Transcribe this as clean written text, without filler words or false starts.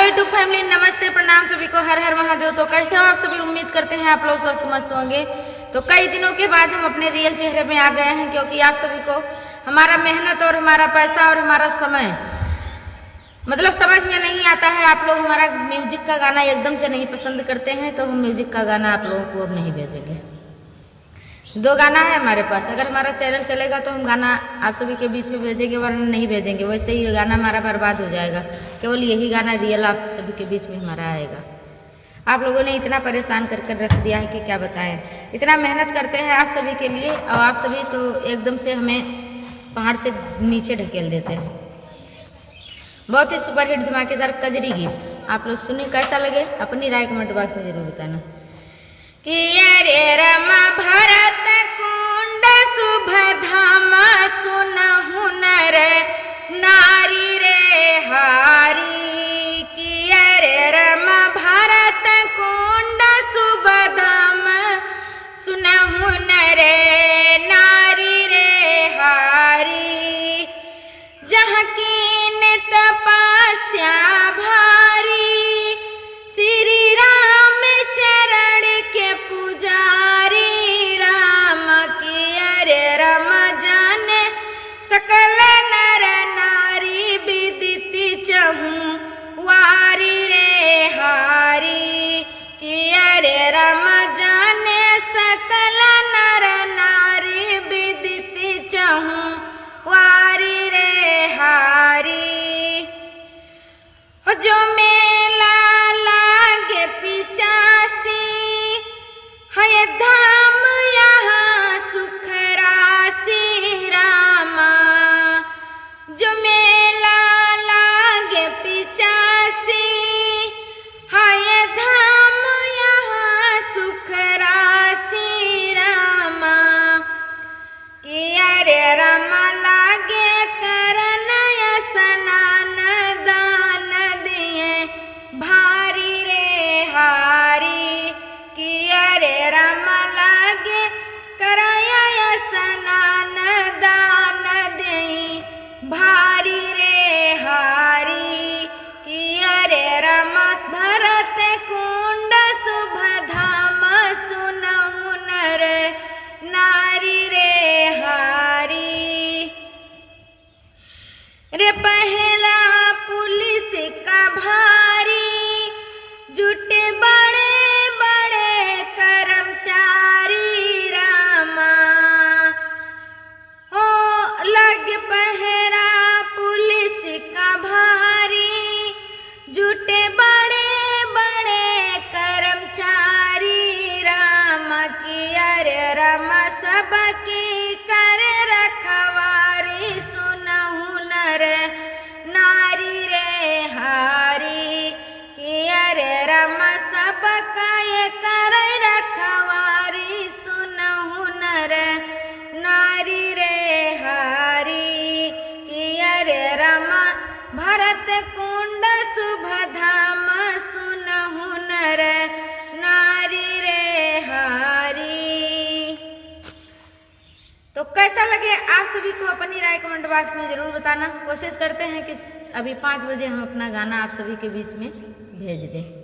YouTube family, नमस्ते, प्रणाम सभी को, हर हर महादेव। तो कैसे हो आप सभी? उम्मीद करते हैं आप लोग स्वस्थ मस्त होंगे। तो कई दिनों के बाद हम अपने रियल चेहरे में आ गए हैं, क्योंकि आप सभी को हमारा मेहनत और हमारा पैसा और हमारा समय मतलब समझ में नहीं आता है। आप लोग हमारा म्यूजिक का गाना एकदम से नहीं पसंद करते हैं, तो हम म्यूजिक का गाना आप लोगों को अब नहीं भेजेंगे। 2 गाना है हमारे पास। अगर हमारा चैनल चलेगा तो हम गाना आप सभी के बीच में भेजेंगे, वरना नहीं भेजेंगे। वैसे ही गाना हमारा बर्बाद हो जाएगा। केवल यही गाना रियल आप सभी के बीच में हमारा आएगा। आप लोगों ने इतना परेशान कर कर रख दिया है कि क्या बताएं। इतना मेहनत करते हैं आप सभी के लिए, और आप सभी तो एकदम से हमें पहाड़ से नीचे ढकेल देते हैं। बहुत ही सुपरहिट धमाकेदार कजरी गीत आप लोग सुने, कैसा लगे अपनी राय कमेंट बॉक्स में जरूर बताना। कि अरे रमा भरत कुंड शुभ धाम सुनहु नर नारी रे हारी। कि अरे रमा भरत कुंड शुभ धाम सुनहु नर नारी रे हारी। जहाँ कीन तपस्या भारी श्री राम चरण के पुजारी। राम की अरे राम जाने सकल नर नारी विदिति चहूँ वारी रे हारी। कि अरे राम जाने सकल नर नारी विदिति चहूँ वारी रे हारी। जो मेला लागे पिचासी है धाम यहाँ सुख राशि। रामा जो मेला लागे पिचासी है धाम यहाँ सुख राशि। रामा कि अरे रामा लागे करन स्नान दान दिए भारी रे हारी। कि अरे रामा लागे कराया स्नान दान दिए भारी रे हारी। कि अरे रामा भरत कुंड शुभ धाम सुनहु नर नारी रे हारी। रे पहला पुलिस का भारी जुटे बड़े बड़े कर्मचारी। रामा हो लग पहरा पुलिस का भारी जुटे बड़े बड़े कर्मचारी। रामा की अरे रामा सबकी कर रखवारी सुनहु नर नारी रे हारी। कि अरे रामा सबका ये कर रखवारी सुनहु नर नारी रे हारी। कि अरे रामा भरत कुंड शुभ धाम सुनहु नर नारी रे हारी। तो कैसा लगे आप सभी को अपनी राय कमेंट बॉक्स में जरूर बताना। कोशिश करते हैं कि अभी 5 बजे हम अपना गाना आप सभी के बीच में भेज दें।